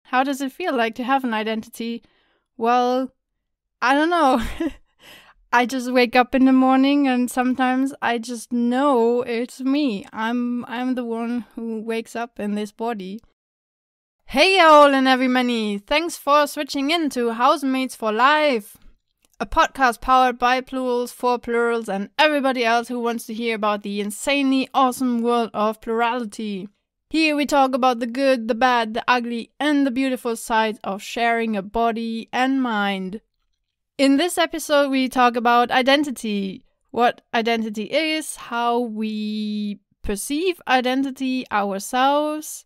How does it feel like to have an identity? Well, I don't know. I just wake up in the morning and sometimes I just know it's me. I'm the one who wakes up in this body. Hey all and every many, thanks for switching in to Housemates for Life, a podcast powered by plurals for plurals and everybody else who wants to hear about the insanely awesome world of plurality. Here we talk about the good, the bad, the ugly and the beautiful sides of sharing a body and mind. In this episode we talk about identity, what identity is, how we perceive identity ourselves.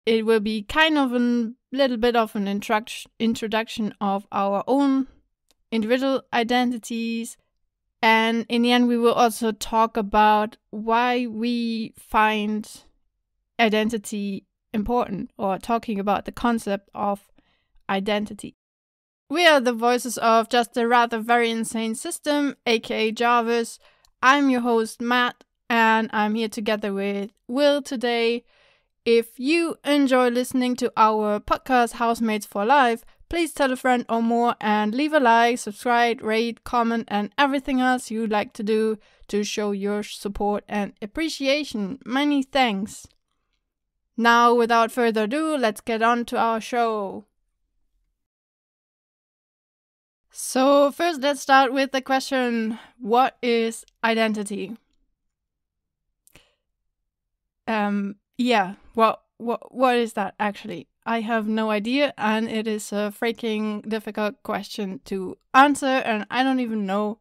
It will be kind of a little bit of an introduction of our own individual identities. And in the end, we will also talk about why we find identity important, or talking about the concept of identity. We are the voices of just a rather very insane system, aka Jarvis. I'm your host, Matt, and I'm here together with Will today. If you enjoy listening to our podcast Housemates for Life, please tell a friend or more and leave a like, subscribe, rate, comment and everything else you'd like to do to show your support and appreciation. Many thanks. Now, without further ado, let's get on to our show. So first, let's start with the question, what is identity? What is that actually? I have no idea, and it is a freaking difficult question to answer, and I don't even know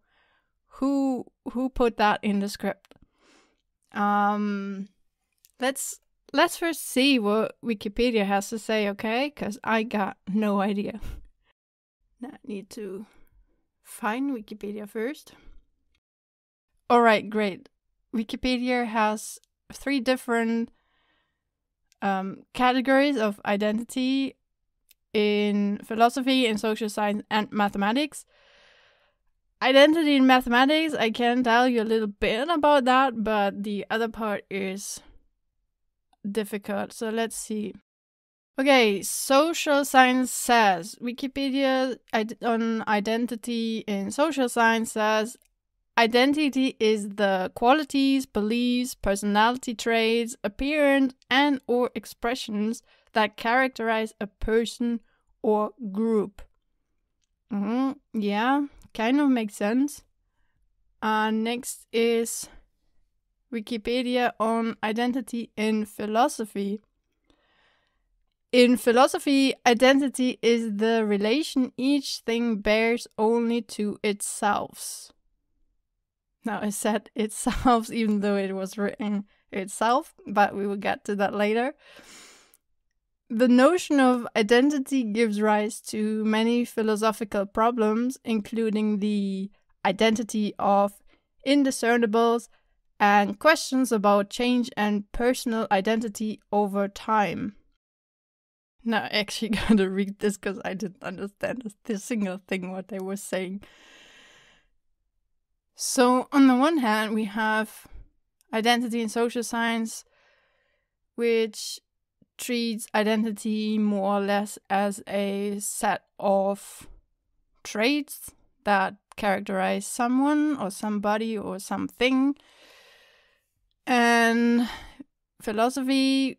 who put that in the script. Let's first see what Wikipedia has to say, okay? Because I got no idea. I need to find Wikipedia first. Alright, great. Wikipedia has 3 different categories of identity in philosophy, in social science, and mathematics. Identity in mathematics, I can tell you a little bit about that, but the other part is difficult. So let's see. Okay, social science says, Wikipedia on identity in social science says, identity is the qualities, beliefs, personality traits, appearance, and or expressions that characterize a person or group. Yeah, kind of makes sense. Next is Wikipedia on identity in philosophy. In philosophy, identity is the relation each thing bears only to itself. Now, I said itself, even though it was written itself, but we will get to that later. The notion of identity gives rise to many philosophical problems, including the identity of indiscernibles and questions about change and personal identity over time. Now, I actually gotta read this because I didn't understand a single thing what they were saying. So, on the one hand, we have identity in social science, which treats identity more or less as a set of traits that characterize someone or somebody or something. And philosophy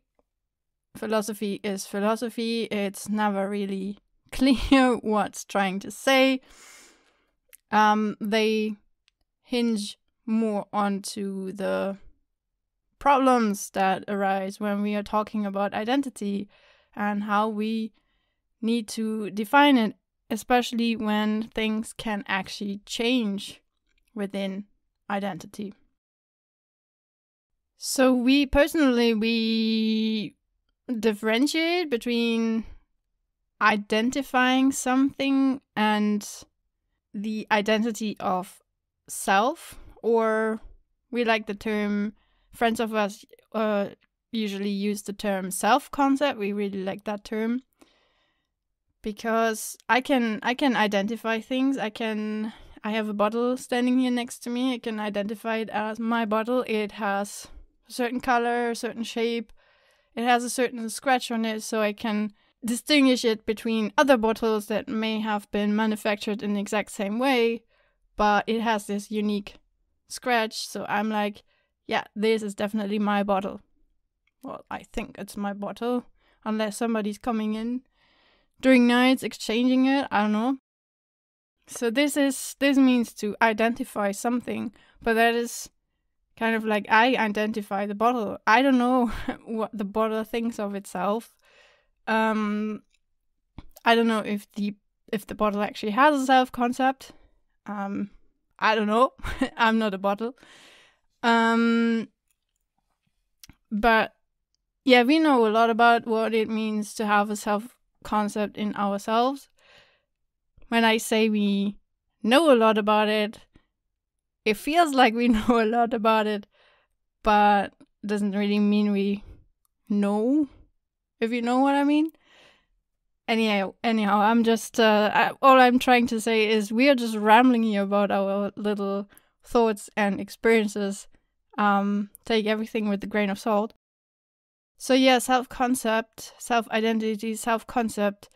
is philosophy. It's never really clear what's trying to say. They hinge more onto the problems that arise when we are talking about identity and how we need to define it, especially when things can actually change within identity. So we differentiate between identifying something and the identity of self, or we like the term, friends of us usually use the term self-concept. We really like that term because I can identify things. I have a bottle standing here next to me. I can identify it as my bottle. It has a certain color, a certain shape. It has a certain scratch on it, so I can distinguish it between other bottles that may have been manufactured in the exact same way, but it has this unique scratch. So I'm like, yeah, this is definitely my bottle. Well, I think it's my bottle, unless somebody's coming in during nights exchanging it. I don't know. So this means to identify something, but that is kind of like I identify the bottle. I don't know what the bottle thinks of itself. I don't know if the bottle actually has a self-concept. I don't know. I'm not a bottle. But yeah, we know a lot about what it means to have a self-concept in ourselves. When I say we know a lot about it, it feels like we know a lot about it, but it doesn't really mean we know, if you know what I mean. Anyhow, I'm just, all I'm trying to say is we are just rambling here about our little thoughts and experiences. Take everything with a grain of salt. So yeah, self-concept, self-identity, self-concept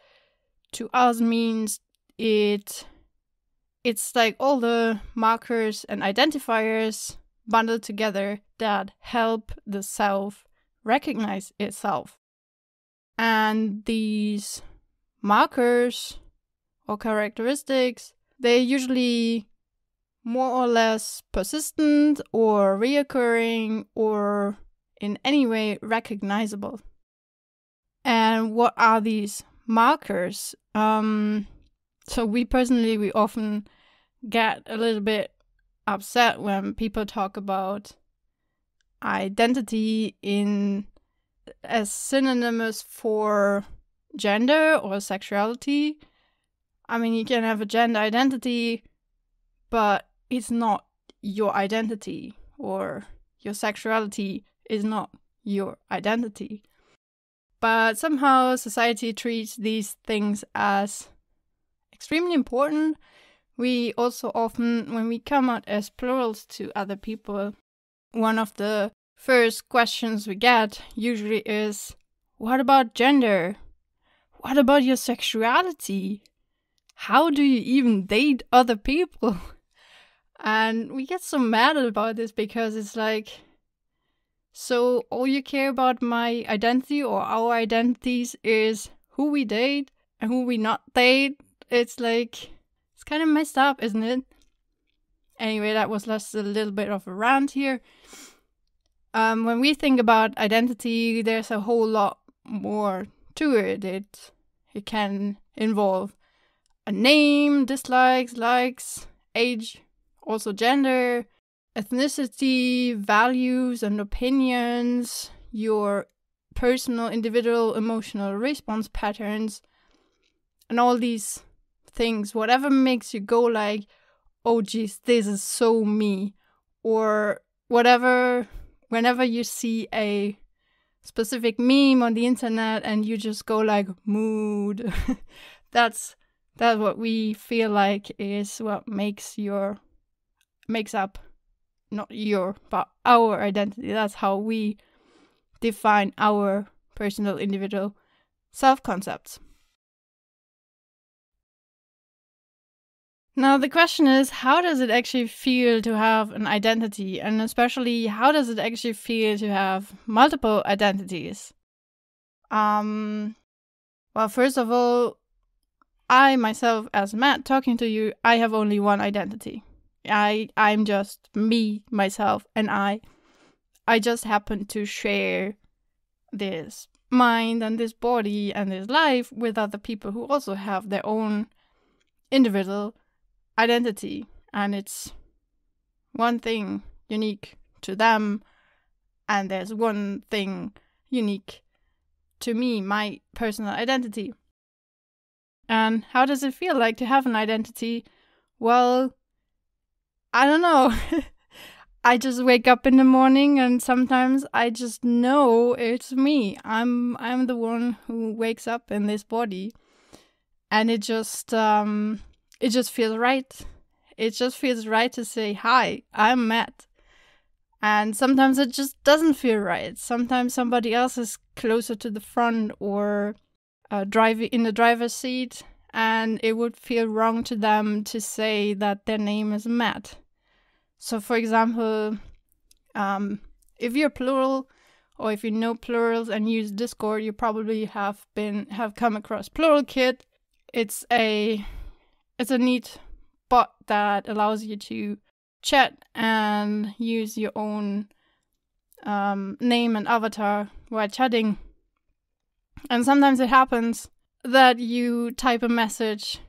to us means it's like all the markers and identifiers bundled together that help the self recognize itself. And these markers or characteristics, they're usually more or less persistent or reoccurring or in any way recognizable. And what are these markers? So we often get a little bit upset when people talk about identity as synonymous for gender or sexuality. I mean, you can have a gender identity, but it's not your identity, or your sexuality is not your identity. But somehow society treats these things as extremely important. We also often, when we come out as plurals to other people, one of the first questions we get usually is, what about gender? What about your sexuality? How do you even date other people? And we get so mad about this because it's like, so all you care about my identity or our identities is who we date and who we not date. It's like, it's kind of messed up, isn't it? Anyway, that was just a little bit of a rant here. When we think about identity, there's a whole lot more to it. It can involve a name, dislikes, likes, age, also gender, ethnicity, values and opinions, your personal, individual, emotional response patterns, and all these things. Whatever makes you go like, oh geez, this is so me. Or whatever, whenever you see a specific meme on the internet and you just go like, mood. That's what we feel like is what makes up not your, but our identity. That's how we define our personal, individual self-concepts. Now, the question is, how does it actually feel to have an identity? And especially, how does it actually feel to have multiple identities? Well, first of all, I myself, as Matt talking to you, I have only one identity. I'm just me, myself, and I just happen to share this mind and this body and this life with other people who also have their own individual identity, and it's one thing unique to them, and there's one thing unique to me, my personal identity. And how does it feel like to have an identity? Well, I don't know. I just wake up in the morning and sometimes I just know it's me. I'm the one who wakes up in this body, and it just feels right. It just feels right to say, hi, I'm Matt. And sometimes it just doesn't feel right. Sometimes somebody else is closer to the front, or in the driver's seat, and it would feel wrong to them to say that their name is Matt. So, for example, if you're plural, or if you know plurals and use Discord, you probably have come across Plural Kit. It's a neat bot that allows you to chat and use your own name and avatar while chatting. And sometimes it happens that you type a message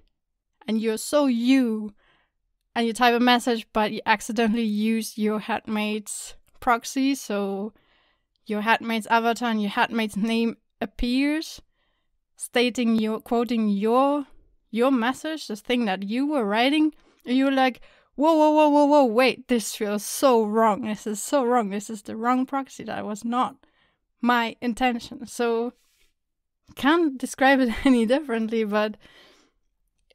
and you're so you, and you type a message but you accidentally use your Housemates proxy, so your Housemates avatar and your Housemates name appears, quoting your message, the thing that you were writing, and you're like, whoa, wait, this feels so wrong. This is so wrong. This is the wrong proxy. That was not my intention. So can't describe it any differently, but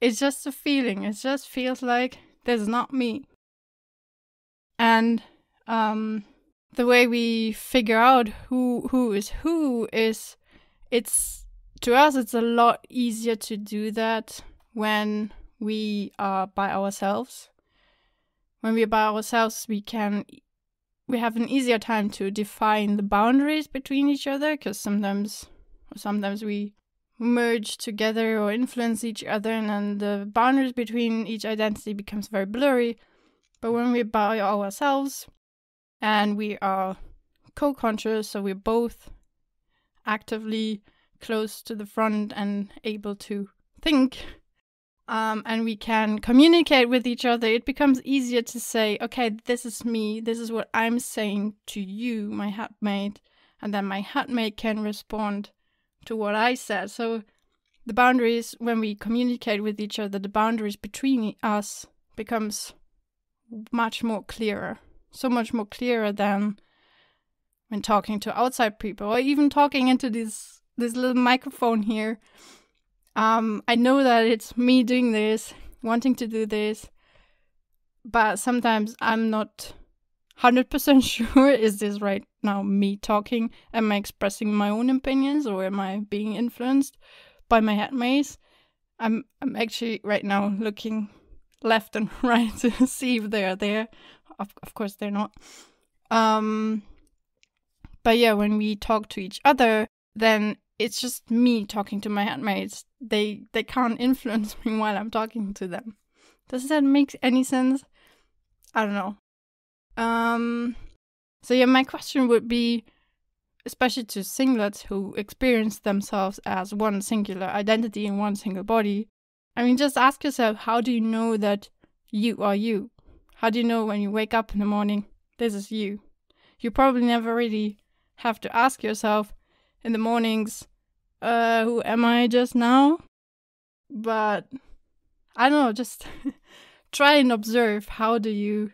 it's just a feeling. It just feels like this is not me. And the way we figure out who is who is, to us it's a lot easier to do that when we are by ourselves. When we're by ourselves, we have an easier time to define the boundaries between each other, because sometimes we merge together or influence each other, and then the boundaries between each identity becomes very blurry. But when we're by ourselves and we are co-conscious, so we're both actively close to the front and able to think, and we can communicate with each other, it becomes easier to say, okay, this is me, this is what I'm saying to you, my Houstemate, and then my Housemate can respond to what I said. So the boundaries, when we communicate with each other, the boundaries between us becomes much more clearer. So much more clearer than when talking to outside people, or even talking into this little microphone here. I know that it's me doing this, wanting to do this, but sometimes I'm not 100% sure, is this right now me talking? Am I expressing my own opinions, or am I being influenced by my Housemates? I'm actually right now looking left and right to see if they're there. Of course they're not. But yeah, when we talk to each other, then it's just me talking to my Housemates. They can't influence me while I'm talking to them. Does that make any sense? I don't know. So yeah, my question would be, especially to singlets who experience themselves as one singular identity in one single body. I mean, just ask yourself, how do you know that you are you? How do you know when you wake up in the morning, this is you? You probably never really have to ask yourself in the mornings, who am I just now? But I don't know, just try and observe, how do you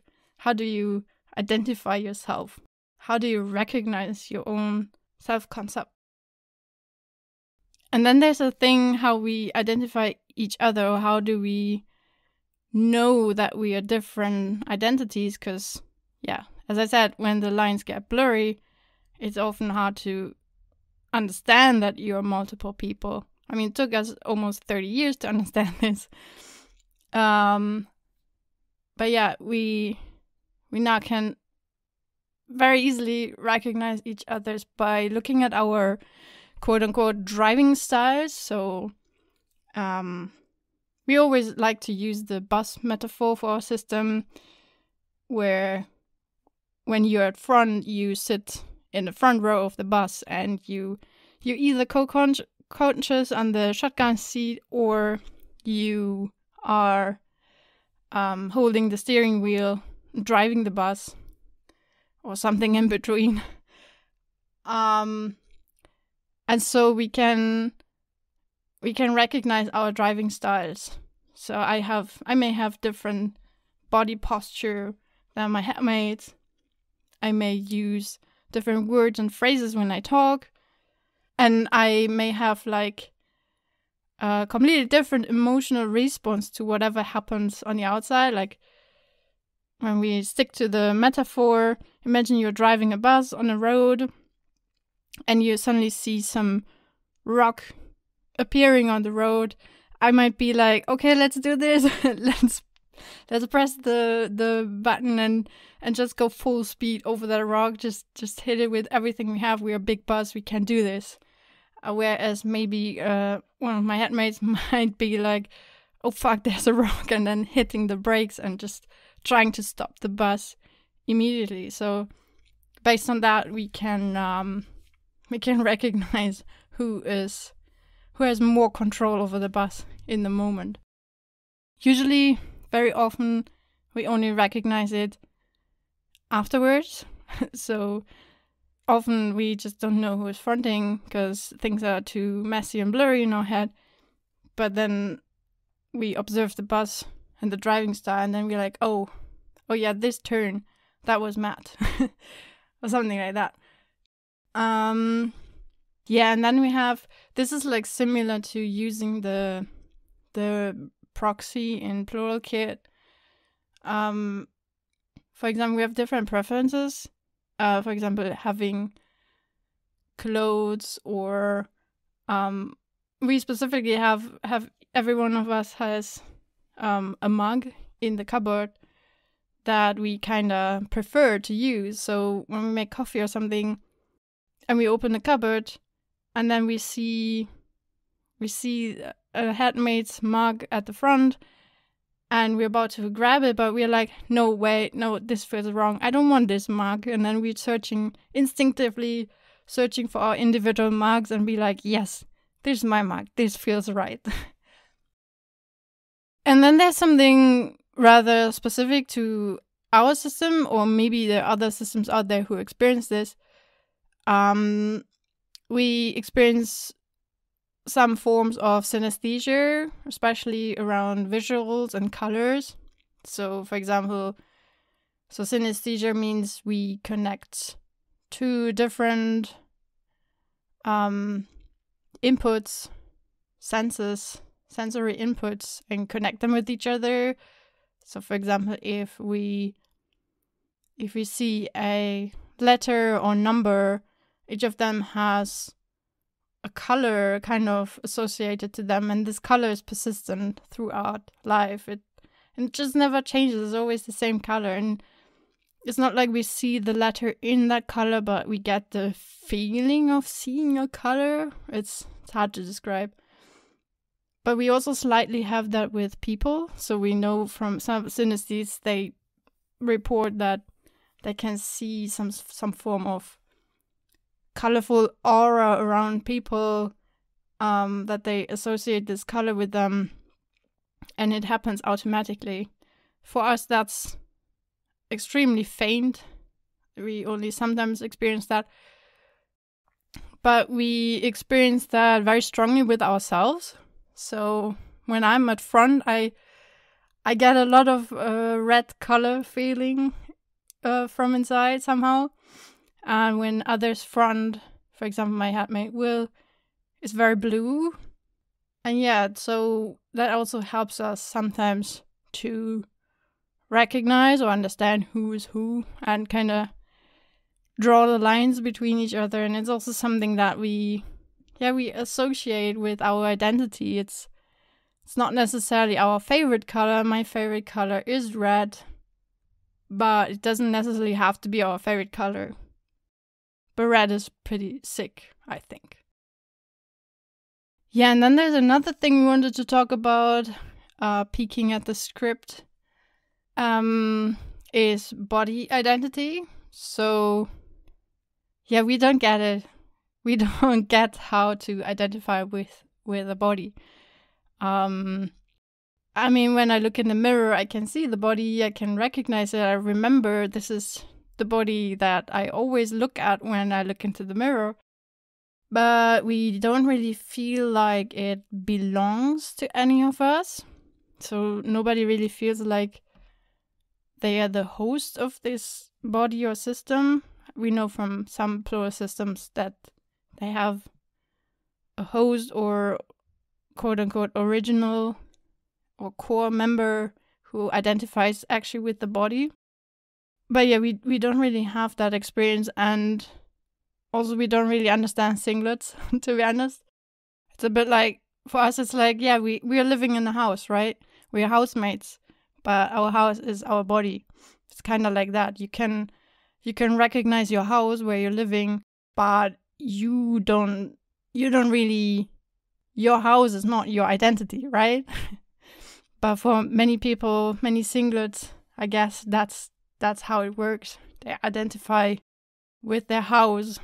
identify yourself? How do you recognize your own self-concept? And then there's a thing, how we identify each other, or how do we know that we are different identities? Because, yeah, as I said, when the lines get blurry, it's often hard to understand that you're multiple people. I mean, it took us almost 30 years to understand this. But yeah, we now can very easily recognize each other's by looking at our quote-unquote driving styles. So we always like to use the bus metaphor for our system, where when you're at front, you sit in the front row of the bus, and you're either co-conscious on the shotgun seat, or you are holding the steering wheel, driving the bus, or something in between. And so we can recognize our driving styles. So I may have different body posture than my Housemates. I may use different words and phrases when I talk, and I may have like a completely different emotional response to whatever happens on the outside. Like when we stick to the metaphor, imagine you're driving a bus on a road and you suddenly see some rock appearing on the road, I might be like, okay, let's do this. let's press the button and just go full speed over that rock. Just hit it with everything we have. We're a big bus. We can do this. Whereas maybe one of my headmates might be like, oh fuck, there's a rock, and then hitting the brakes and just trying to stop the bus immediately. So based on that, we can recognize who has more control over the bus in the moment. Usually, very often, we only recognize it afterwards. So often we just don't know who is fronting because things are too messy and blurry in our head. But then we observe the bus and the driving style, and then we're like, oh yeah, this turn, that was Matt. Or something like that. Yeah, and then we have, this is like similar to using the proxy in plural kit. For example, we have different preferences. For example, having clothes, or we specifically have every one of us has a mug in the cupboard that we kind of prefer to use. So when we make coffee or something and we open the cupboard and then we see a headmate's mug at the front and we're about to grab it, but we're like, no, wait, no, this feels wrong. I don't want this mug. And then we're instinctively searching for our individual mugs and be like, yes, this is my mug. This feels right. And then there's something rather specific to our system, or maybe there are other systems out there who experience this. We experience some forms of synesthesia, especially around visuals and colors. So, for example, synesthesia means we connect two different inputs, sensory inputs, and connect them with each other. So, for example, if we see a letter or number, each of them has a color kind of associated to them, and this color is persistent throughout life. It just never changes. It's always the same color, and it's not like we see the letter in that color, but we get the feeling of seeing a color. It's hard to describe. But we also slightly have that with people. So we know from some synesthetes, they report that they can see some form of colorful aura around people, that they associate this color with them, and it happens automatically. For us, that's extremely faint. We only sometimes experience that. But we experience that very strongly with ourselves. So when I'm at front, I get a lot of red color feeling from inside somehow. And when others front, for example, my headmate Will, is very blue. And yeah, so that also helps us sometimes to recognize or understand who is who and kind of draw the lines between each other. And it's also something that we associate with our identity. It's not necessarily our favorite color. My favorite color is red, but it doesn't necessarily have to be our favorite color. But red is pretty sick, I think. Yeah, and then there's another thing we wanted to talk about, peeking at the script, is body identity. So, yeah, we don't get it. We don't get how to identify with a body. I mean, when I look in the mirror, I can see the body, I can recognize it, I remember this is the body that I always look at when I look into the mirror. But we don't really feel like it belongs to any of us. So nobody really feels like they are the host of this body or system. We know from some plural systems that they have a host or quote-unquote original or core member who identifies actually with the body. But yeah, we don't really have that experience, and also we don't really understand singlets, to be honest. It's a bit like, for us, it's like, yeah, we are living in a house, right? We are housemates, but our house is our body. It's kind of like that. You can recognize your house where you're living, but you don't really, your house is not your identity, right? But for many people, many singlets, I guess that's how it works. They identify with their house.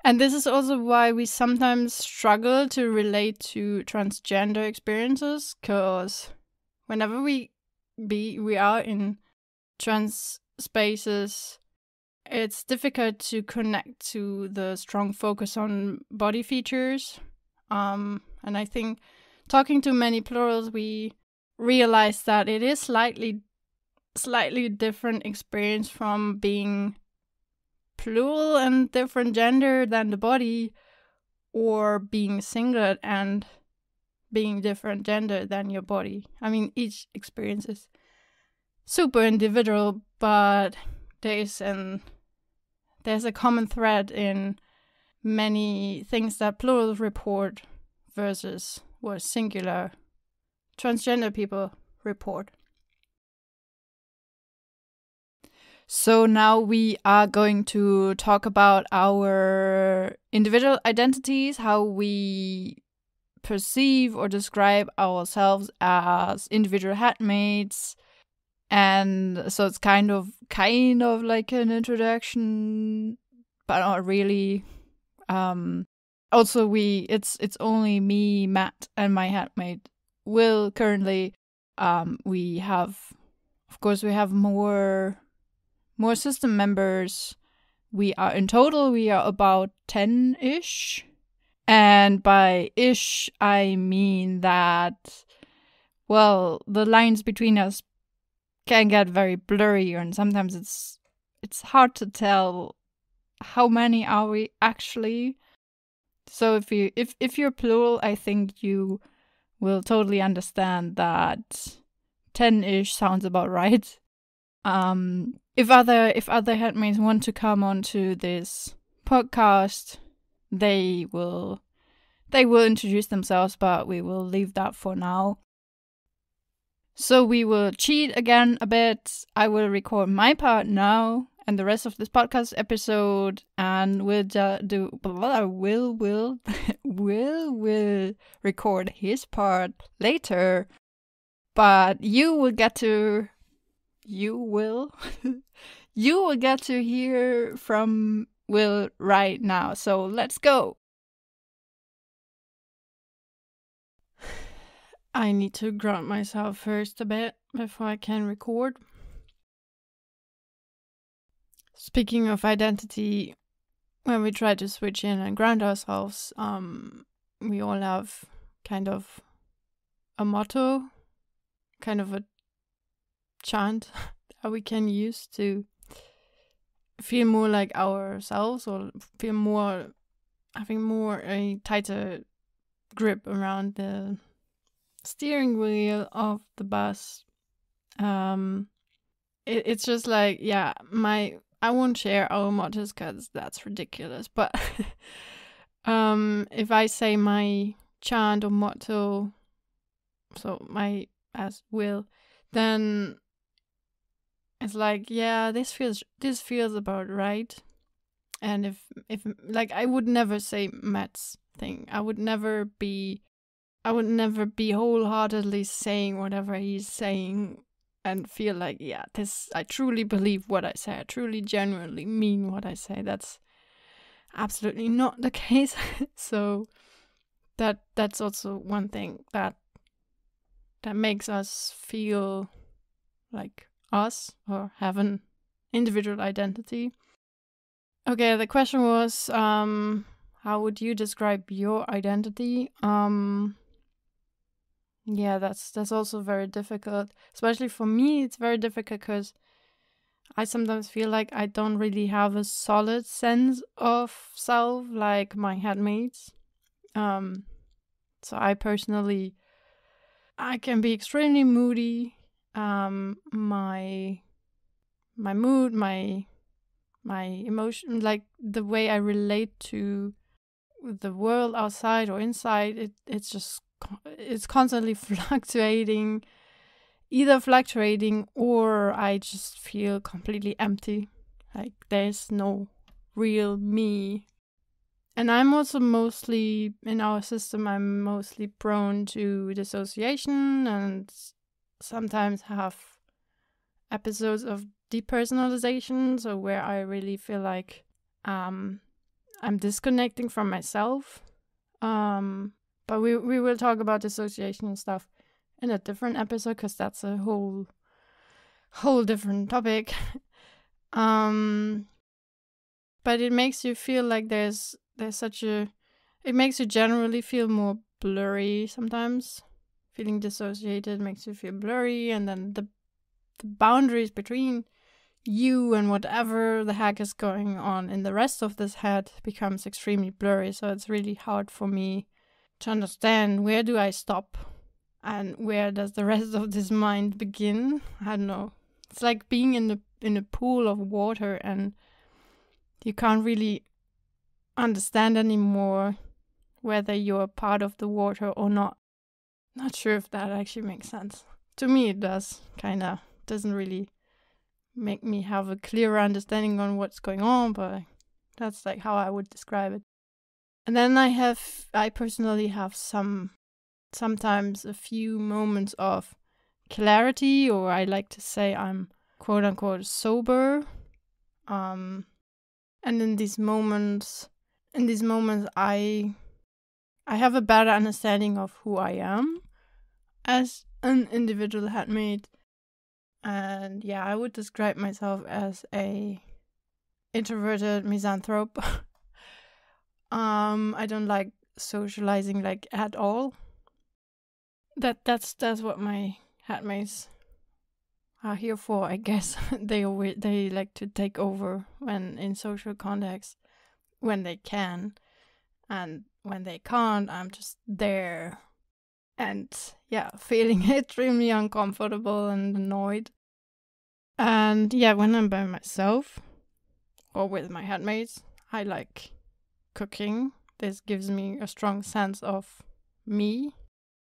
And this is also why we sometimes struggle to relate to transgender experiences, because whenever we are in trans spaces, it's difficult to connect to the strong focus on body features. And I think talking to many plurals, we realize that it is slightly different experience from being plural and different gender than the body, or being singlet and being different gender than your body. I mean, each experience is super individual, but there's a common thread in many things that plural report versus what singular transgender people report. So now we are going to talk about our individual identities, how we perceive or describe ourselves as individual headmates. And so it's kind of like an introduction, but not really. Also, it's only me, Matt, and my headmate Will currently. We have, of course, more system members. We are about 10-ish. And by ish, I mean that, well, the lines between us can get very blurry, and sometimes it's hard to tell how many are we actually. So if you're plural, I think you will totally understand that 10-ish sounds about right. If other headmates want to come onto this podcast, they will introduce themselves, but we will leave that for now. So we will cheat again a bit. I will record my part now and the rest of this podcast episode, and we'll will record his part later. But you will get to hear from Will right now. So let's go. I need to ground myself first a bit before I can record. Speaking of identity, when we try to switch in and ground ourselves, we all have kind of a motto, kind of a chant that we can use to feel more like ourselves, or feel having a tighter grip around the steering wheel of the bus. It's just like, yeah, I won't share our mottos because that's ridiculous, but if I say my chant or motto, so my as Will, then it's like, yeah, this feels about right. And if like, I would never say Matt's thing. I would never be wholeheartedly saying whatever he's saying and feel like, yeah, I truly believe what I say. I truly genuinely mean what I say. That's absolutely not the case. So that's also one thing that makes us feel like us, or have an individual identity. Okay, the question was, how would you describe your identity? Yeah, that's also very difficult. Especially for me, it's very difficult because I sometimes feel like I don't really have a solid sense of self like my headmates. So I personally, I can be extremely moody. My mood, my emotion, like the way I relate to the world outside or inside, it's constantly fluctuating, either fluctuating or I just feel completely empty. Like there's no real me. And I'm also mostly, in our system, I'm mostly prone to dissociation and sometimes have episodes of depersonalization, so where I really feel like I'm disconnecting from myself. But we will talk about dissociation and stuff in a different episode because that's a whole different topic. But it makes you feel like there's it makes you generally feel more blurry sometimes. Feeling dissociated makes you feel blurry, and then the boundaries between you and whatever the heck is going on in the rest of this head becomes extremely blurry. So it's really hard for me to understand, where do I stop and where does the rest of this mind begin? I don't know. It's like being in a pool of water and you can't really understand anymore whether you're part of the water or not. Not sure if that actually makes sense. To me it does, kinda. Doesn't really make me have a clearer understanding on what's going on, but that's like how I would describe it. And then I personally have sometimes a few moments of clarity, or I like to say I'm quote unquote sober. And in these moments I have a better understanding of who I am as an individual headmate. And yeah, I would describe myself as a introverted misanthrope. I don't like socializing like at all. That's what my headmates are here for, I guess. They like to take over when in social contexts when they can, and when they can't, I'm just there. And yeah, feeling extremely uncomfortable and annoyed. And yeah, when I'm by myself or with my headmates, I like cooking. This gives me a strong sense of me.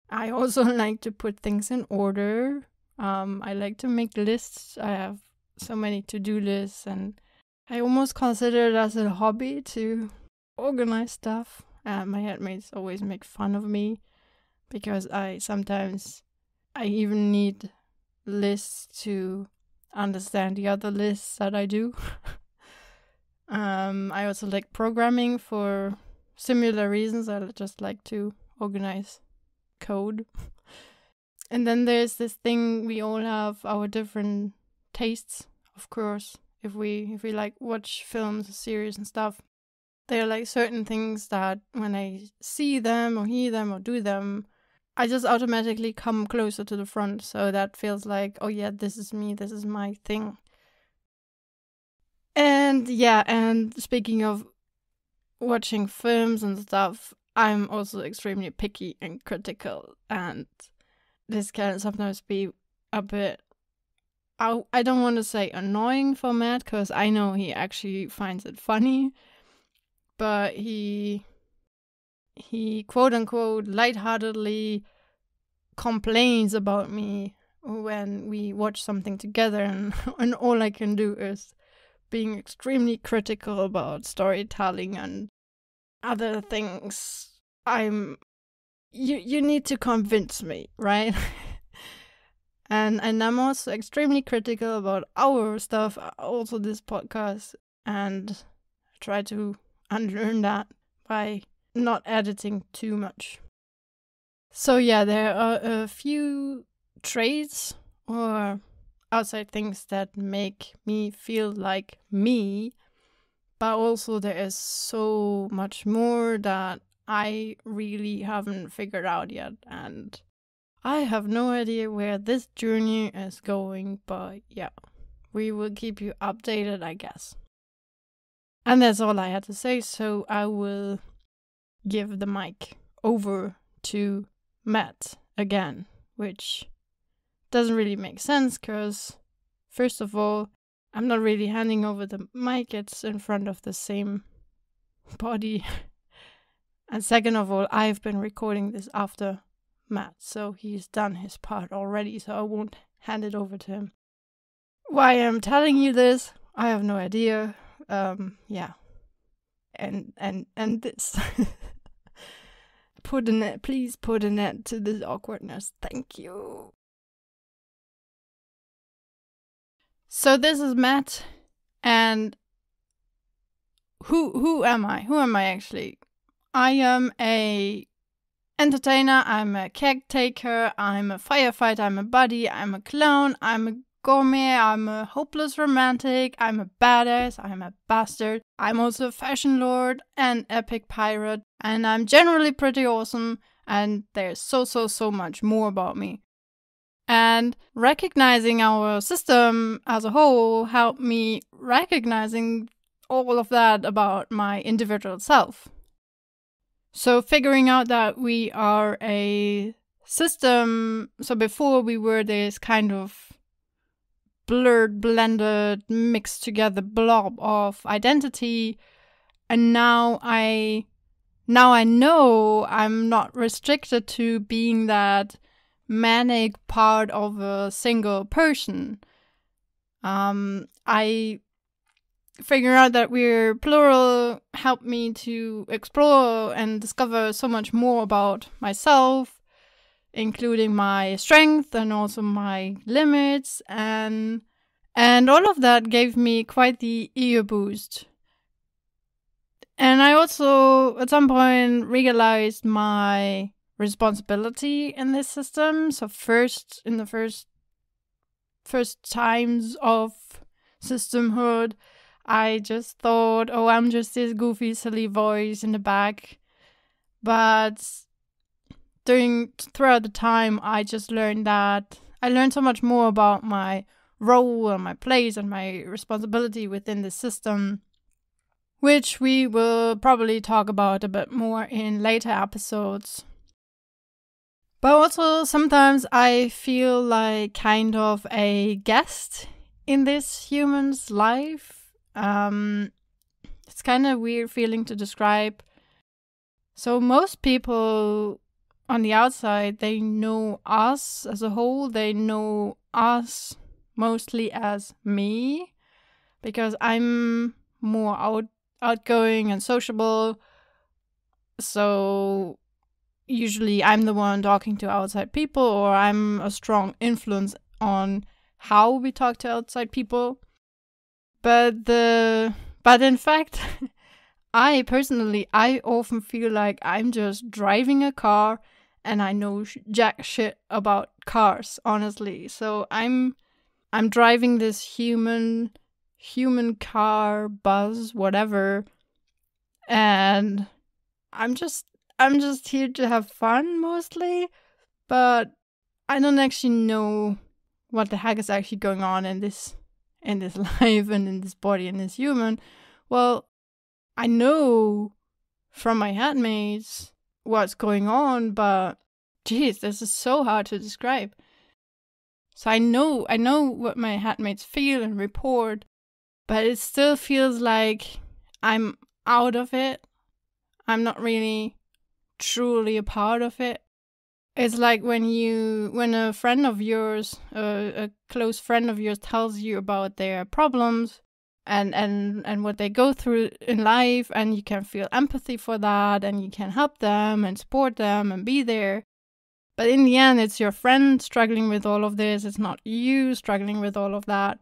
I also like to put things in order. I like to make lists. I have so many to-do lists, and I almost consider it as a hobby to organize stuff. My headmates always make fun of me because I even need lists to understand the other lists that I do. I also like programming for similar reasons. I just like to organize code. And then there's this thing, we all have our different tastes, of course. If we like watch films, series and stuff, there are like certain things that when I see them or hear them or do them, I just automatically come closer to the front. So that feels like, oh yeah, this is me, this is my thing. And yeah, and speaking of watching films and stuff, I'm also extremely picky and critical, and this can sometimes be a bit, I don't want to say annoying for Matt, because I know he actually finds it funny, but he quote unquote lightheartedly complains about me when we watch something together, and all I can do is being extremely critical about storytelling and other things. You need to convince me, right? and I'm also extremely critical about our stuff, also this podcast, and try to unlearn that by not editing too much. So yeah, there are a few traits or outside things that make me feel like me, but also there is so much more that I really haven't figured out yet, and I have no idea where this journey is going, but yeah, we will keep you updated, I guess. And that's all I had to say, so I will give the mic over to Matt again, which doesn't really make sense because, first of all, I'm not really handing over the mic, it's in front of the same body And second of all, I've been recording this after Matt, so he's done his part already, so I won't hand it over to him. Why I'm telling you this, I have no idea. Yeah. And this. Please put an end to this awkwardness. Thank you. So this is Matt, and who am I? Who am I actually? I am a entertainer, I'm a caretaker, I'm a firefighter, I'm a buddy, I'm a clown, I'm a gourmet, I'm a hopeless romantic, I'm a badass, I'm a bastard, I'm also a fashion lord and epic pirate, and I'm generally pretty awesome, and there's so much more about me. And recognizing our system as a whole helped me recognizing all of that about my individual self. So figuring out that we are a system, so before we were this kind of blurred, blended, mixed together blob of identity, and now I know I'm not restricted to being that manic part of a single person. I figuring out that we're plural helped me to explore and discover so much more about myself, including my strength and also my limits, and all of that gave me quite the ego boost. And I also at some point realized my responsibility in this system. So in the first times of systemhood, I just thought, oh, I'm just this goofy, silly voice in the back. But throughout the time, I just learned that I learned so much more about my role and my place and my responsibility within the system, which we will probably talk about a bit more in later episodes. But also, sometimes I feel like kind of a guest in this human's life. It's kind of a weird feeling to describe. So most people on the outside, they know us as a whole. They know us mostly as me, because I'm more outgoing and sociable. So usually I'm the one talking to outside people, or I'm a strong influence on how we talk to outside people. But in fact, I often feel like I'm just driving a car and I know jack shit about cars, honestly. So I'm driving this human car, bus, whatever, and I'm just here to have fun mostly, but I don't actually know what the heck is actually going on in this life and in this body and this human. Well, I know from my headmates what's going on, but geez, this is so hard to describe. So I know what my headmates feel and report, but it still feels like I'm out of it. I'm not really truly a part of it. It's like when a friend of yours, a close friend of yours, tells you about their problems and what they go through in life, and you can feel empathy for that, and you can help them and support them and be there. But in the end, it's your friend struggling with all of this. It's not you struggling with all of that.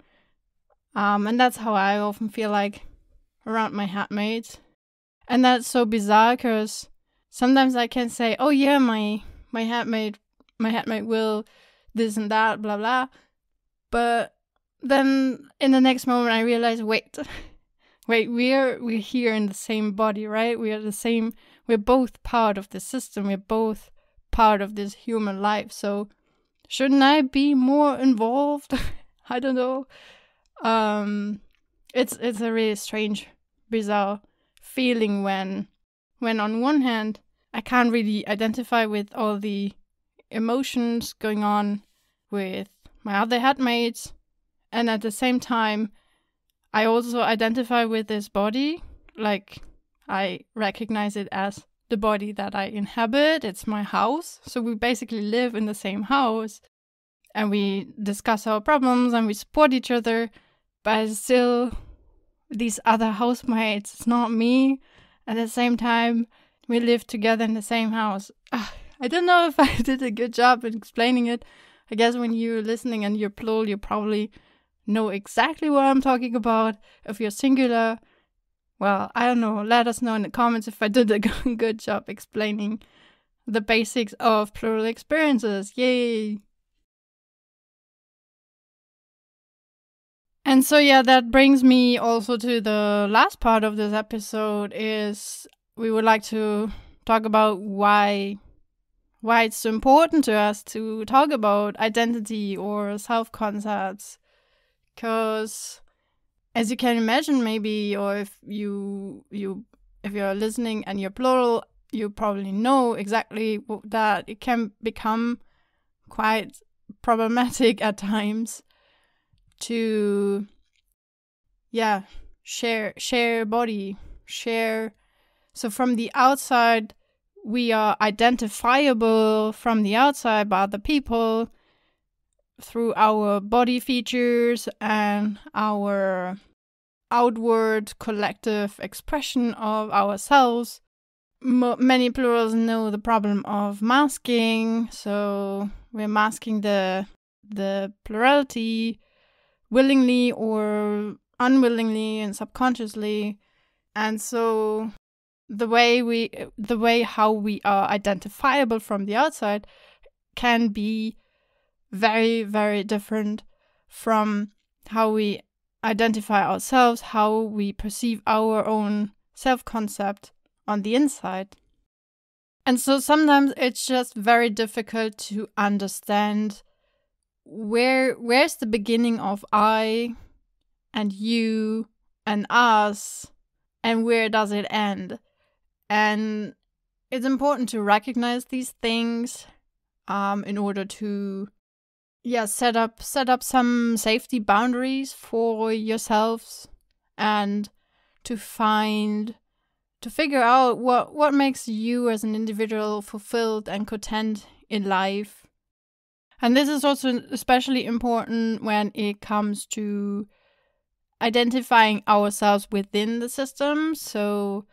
And that's how I often feel like around my headmates. And that's so bizarre, because sometimes I can say, oh yeah, my headmate will this and that, blah blah. But then in the next moment I realize, wait, we're here in the same body, right? We're both part of the system. We're both part of this human life. So shouldn't I be more involved? I don't know. It's a really strange, bizarre feeling when on one hand I can't really identify with all the emotions going on with my other headmates, and at the same time I also identify with this body, like I recognize it as the body that I inhabit. It's my house. So we basically live in the same house and we discuss our problems and we support each other. But it's still these other housemates. It's not me. At the same time, we live together in the same house. I don't know if I did a good job in explaining it. I guess when you're listening and you're plural, you probably know exactly what I'm talking about. If you're singular, well, I don't know. Let us know in the comments if I did a good job explaining the basics of plural experiences. Yay! And so, yeah, that brings me also to the last part of this episode is we would like to talk about why it's so important to us to talk about identity or self-concepts. Because as you can imagine, maybe, or if you're listening and you're plural, you probably know exactly that it can become quite problematic at times to, share body, share. So from the outside, we are identifiable from the outside by other people through our body features and our outward collective expression of ourselves. Many plurals know the problem of masking, so we're masking the plurality willingly or unwillingly and subconsciously. And so the way how we are identifiable from the outside can be very, very different from how we identify ourselves, how we perceive our own self-concept on the inside. And so sometimes it's just very difficult to understand where's the beginning of I and you and us and where does it end. And it's important to recognize these things in order to set up some safety boundaries for yourselves and to figure out what makes you as an individual fulfilled and content in life. And this is also especially important when it comes to identifying ourselves within the system. So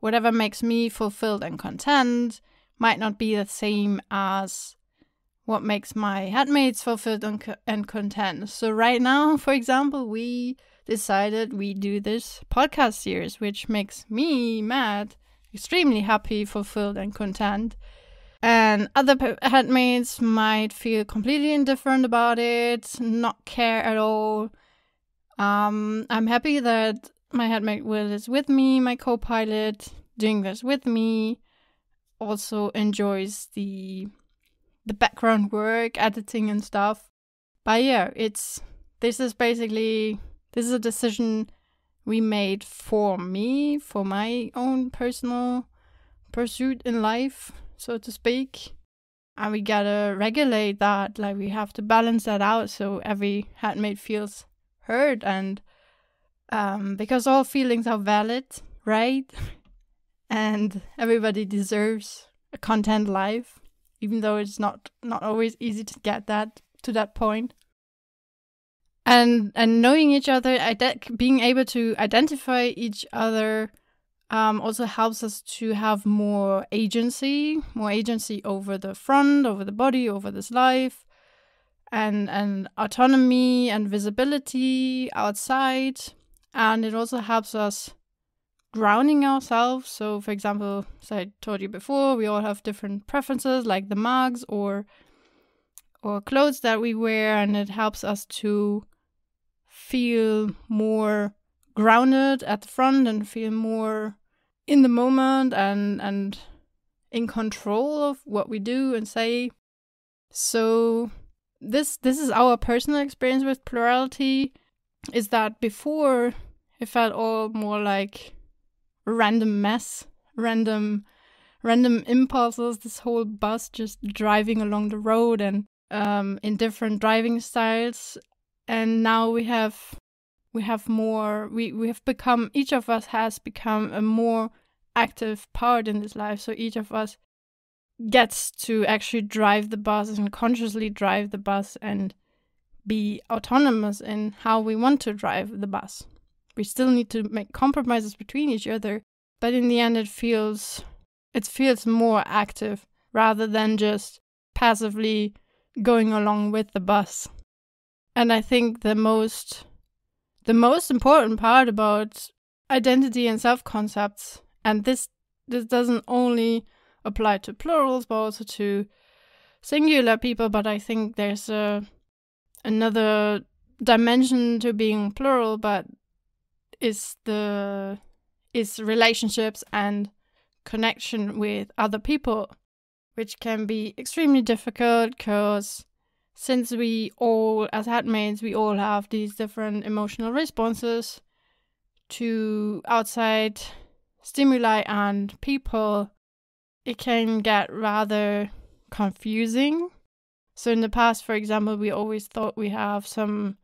whatever makes me fulfilled and content might not be the same as what makes my headmates fulfilled and content. So right now, for example, we decided we do this podcast series, which makes me, Matt, extremely happy, fulfilled, and content. And other headmates might feel completely indifferent about it, not care at all. I'm happy that my headmate Will is with me, my co-pilot, doing this with me. Also enjoys the background work, editing and stuff. But yeah, this is a decision we made for me, for my own personal pursuit in life, so to speak. And we gotta regulate that, like we have to balance that out so every headmate feels heard and because all feelings are valid, right? And everybody deserves a content life, even though it's not always easy to get to that point. And knowing each other, being able to identify each other also helps us to have more agency over the front, over the body, over this life, and autonomy and visibility outside. And it also helps us grounding ourselves. So, for example, as I told you before, we all have different preferences, like the mugs or clothes that we wear, and it helps us to feel more grounded at the front and feel more in the moment and in control of what we do and say. So this is our personal experience with plurality, is that before it felt all more like a random mess, random impulses, this whole bus just driving along the road and in different driving styles. And now we have more, we have become, each of us has become a more active part in this life. So each of us gets to actually drive the bus and consciously drive the bus and be autonomous in how we want to drive the bus. We still need to make compromises between each other, but in the end it feels more active rather than just passively going along with the bus. And I think the most important part about identity and self-concepts, and this doesn't only apply to plurals but also to singular people, but I think there's another dimension to being plural, but is relationships and connection with other people, which can be extremely difficult because since we all, as Housemates, we all have these different emotional responses to outside stimuli and people, it can get rather confusing. So in the past, for example, we always thought we have some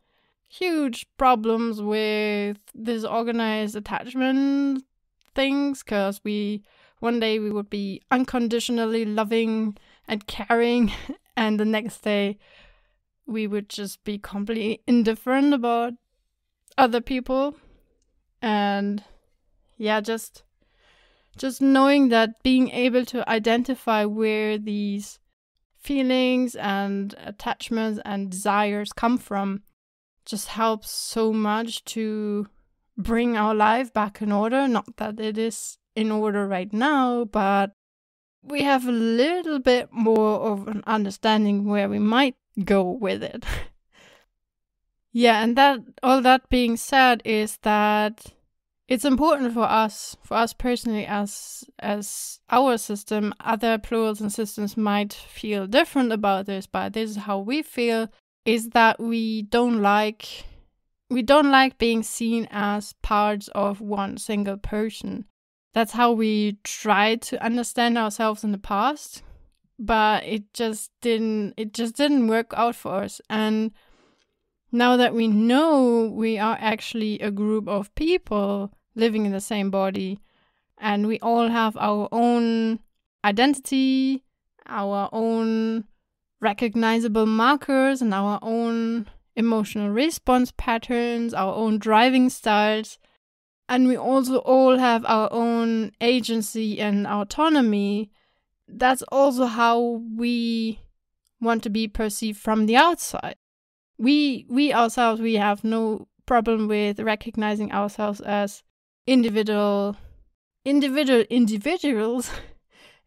huge problems with disorganized attachment things because one day we would be unconditionally loving and caring, and the next day we would just be completely indifferent about other people. And yeah, just knowing that, being able to identify where these feelings and attachments and desires come from just helps so much to bring our life back in order. Not that it is in order right now, but we have a little bit more of an understanding where we might go with it. Yeah, and that all that being said is that it's important for us personally as our system. Other plurals and systems might feel different about this, but this is how we feel, is that we don't like being seen as parts of one single person. That's how we tried to understand ourselves in the past, but it just didn't work out for us. And now that we know we are actually a group of people living in the same body, and we all have our own identity, our own recognizable markers, and our own emotional response patterns, our own driving styles, and we also all have our own agency and autonomy. That's also how we want to be perceived from the outside. We ourselves, we have no problem with recognizing ourselves as individuals.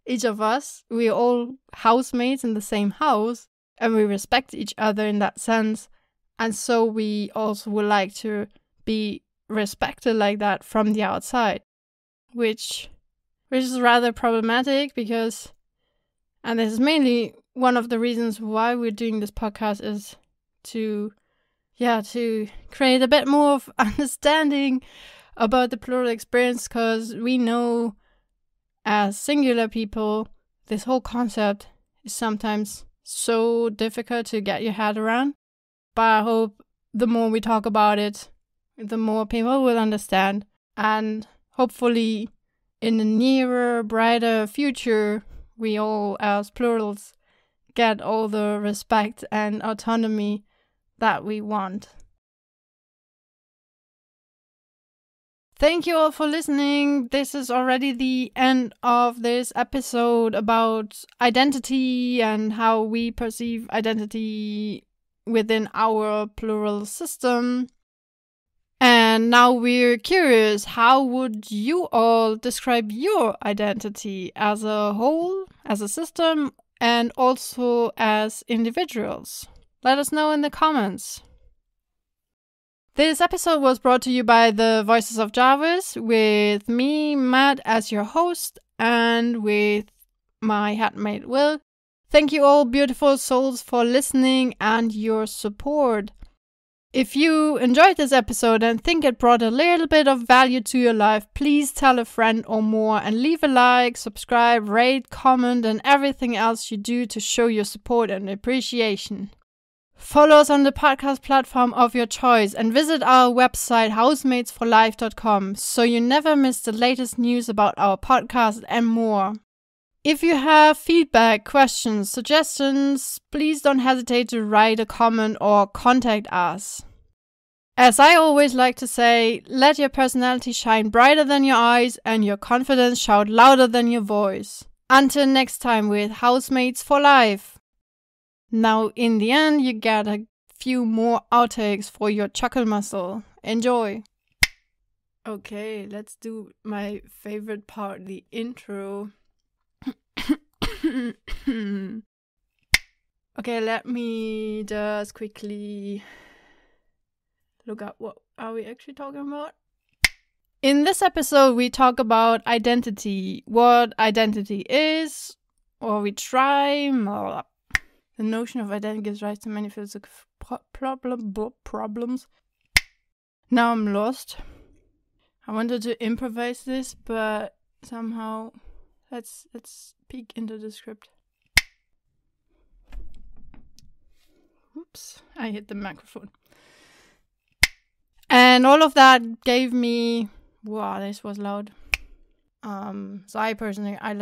Each of us, we're all housemates in the same house, and we respect each other in that sense. And so we also would like to be respected like that from the outside, which is rather problematic because, and this is mainly one of the reasons why we're doing this podcast, is to create a bit more of understanding about the plural experience, because we know as singular people, this whole concept is sometimes so difficult to get your head around. But I hope the more we talk about it, the more people will understand. And hopefully in the nearer, brighter future, we all as plurals get all the respect and autonomy that we want. Thank you all for listening. This is already the end of this episode about identity and how we perceive identity within our plural system. And now we're curious, how would you all describe your identity as a whole, as a system, and also as individuals? Let us know in the comments. This episode was brought to you by the Voices of Jarvis, with me, Matt, as your host, and with my Housemates Will. Thank you all, beautiful souls, for listening and your support. If you enjoyed this episode and think it brought a little bit of value to your life, please tell a friend or more and leave a like, subscribe, rate, comment, and everything else you do to show your support and appreciation. Follow us on the podcast platform of your choice and visit our website housematesforlife.com so you never miss the latest news about our podcast and more. If you have feedback, questions, suggestions, please don't hesitate to write a comment or contact us. As I always like to say, let your personality shine brighter than your eyes and your confidence shout louder than your voice. Until next time with Housemates for Life. Now, in the end, you get a few more outtakes for your chuckle muscle. Enjoy! Okay, let's do my favorite part, the intro. Okay, let me just quickly look up what are we actually talking about. In this episode, we talk about identity, what identity is, or we try. The notion of identity gives rise to many physical problems. Now I'm lost. I wanted to improvise this, but somehow let's peek into the script. Oops, I hit the microphone. And all of that gave me... Wow, this was loud. So I personally, I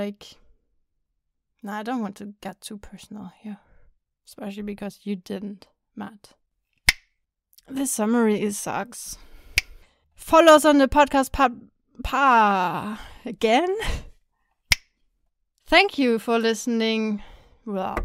don't want to get too personal here. Especially because you didn't, Matt. This summary sucks. Follow us on the podcast again. Thank you for listening. Well,